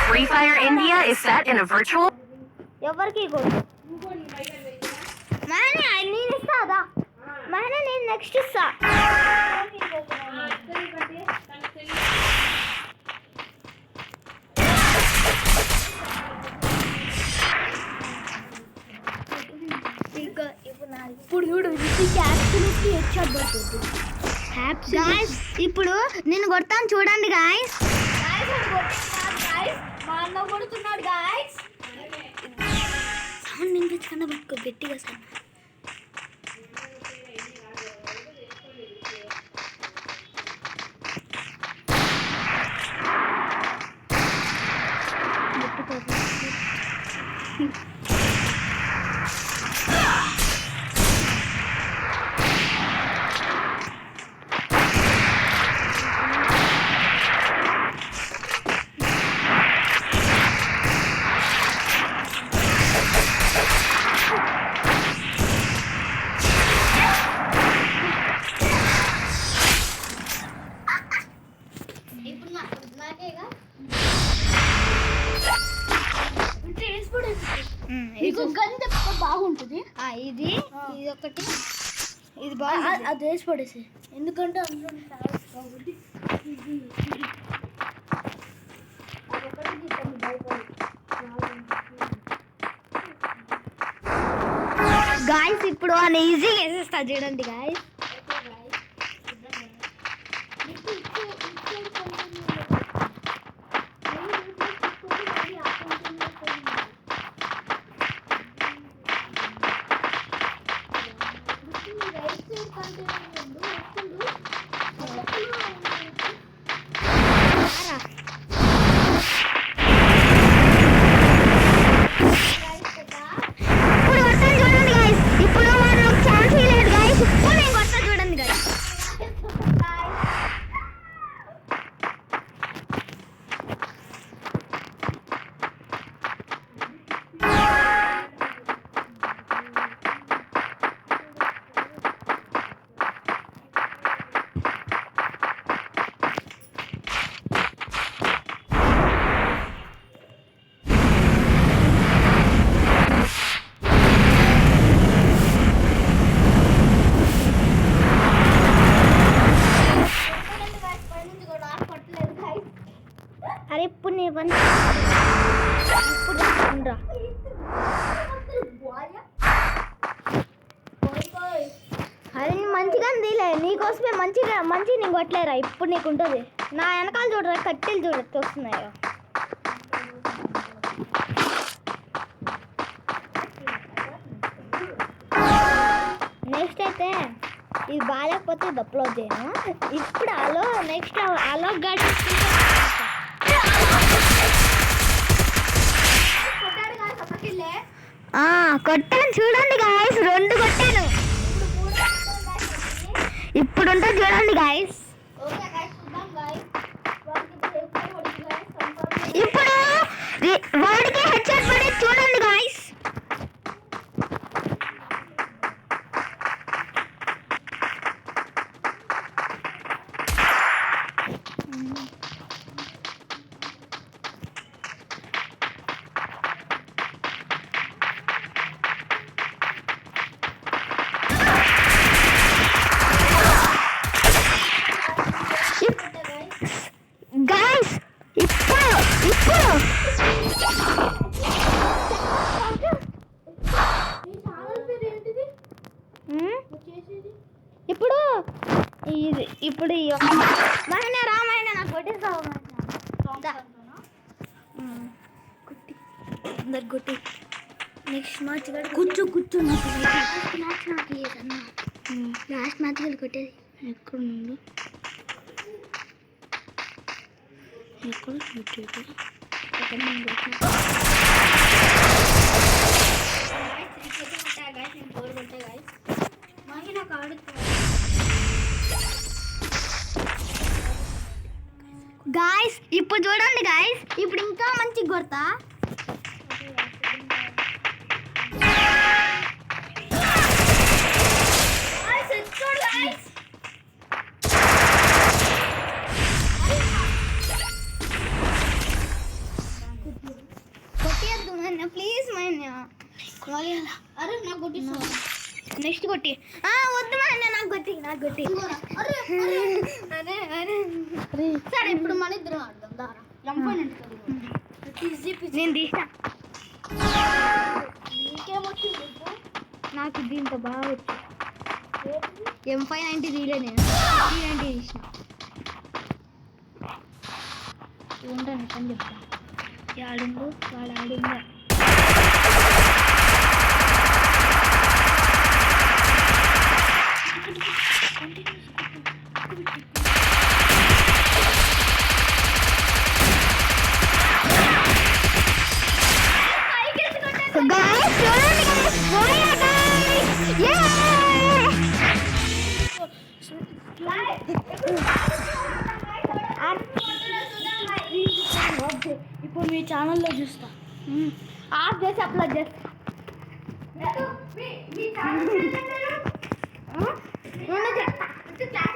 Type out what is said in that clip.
Free Fire India is set in a virtual. ఎవరికి కొట్టు మహనే నేను ఇస్తాదా మహనే నేను నెక్స్ట్ ఇస్తా ఇప్పుడు చూడు గాయస్ ఇప్పుడు నేను కొడతాను చూడండి గాయస్ మా అన్న కొడుతున్నాడు గాయస్ సౌండ్ వినిపించకుండా పట్టుకో గట్టిగా సార్ బాగుంటుంది ఇది ఇది ఒకటి ఇది బాగుంది అది వేసి పడేసి ఎందుకంటే అందులో గాయస్ ఇప్పుడు అని ఈజీగా వేసేస్తా చూడండి గాయస్ అరే ఇప్పుడు నీ పని అరే మంచిగా తీలే నీకోసమే మంచిగా నీకు కొట్టలేరా ఇప్పుడు నీకు ఉంటుంది నా వెనకాల చూడరా కట్టెలు చూడచ్చు వస్తున్నాయో నెక్స్ట్ అయితే ఇది బాగాలేకపోతే ఇది అప్లోడ్ చేయను ఇప్పుడు అలో నెక్స్ట్ అలో గడి కొట్టాను చూడండి గాయస్ 2 కొట్టాను ఇప్పుడు ఉంటుంది చూడండి గాయస్ ఇప్పుడు వాడికి హెడ్షాట్ పడేది చూడండి గాయస్ ఇప్పుడు ఇది ఇప్పుడు మహనే రామాయణ నాకు కొట్టేస్తావు అందరు కొట్టి నెక్స్ట్ మ్యాచ్ కూర్చో లాస్ట్ మ్యాచ్ వాళ్ళు కొట్టేది ఎక్కడ నుండి ఎక్కడ గాయస్ ఇప్పుడు చూడండి గాయస్ ఇప్పుడు ఇంకా మంచి కొడతా నెక్స్ట్ కొట్టి వద్దు మా అన్న నాకు కొట్టి అరే అరే సరే ఇప్పుడు మన ఇద్దరం ఆడదాం దారా నేను తీసా నీకేమొచ్చింది నాకు దీంతో బాగా వచ్చు M590 తీలే నేను M390 తీసిన ఉంటాను పని చెప్తా ఆడిండు వాడు ఆడిండు ఇప్పుడు మీ ఛానల్లో చూస్తా ఆఫ్ చేసి అప్లోడ్ చేస్తా చెప్తా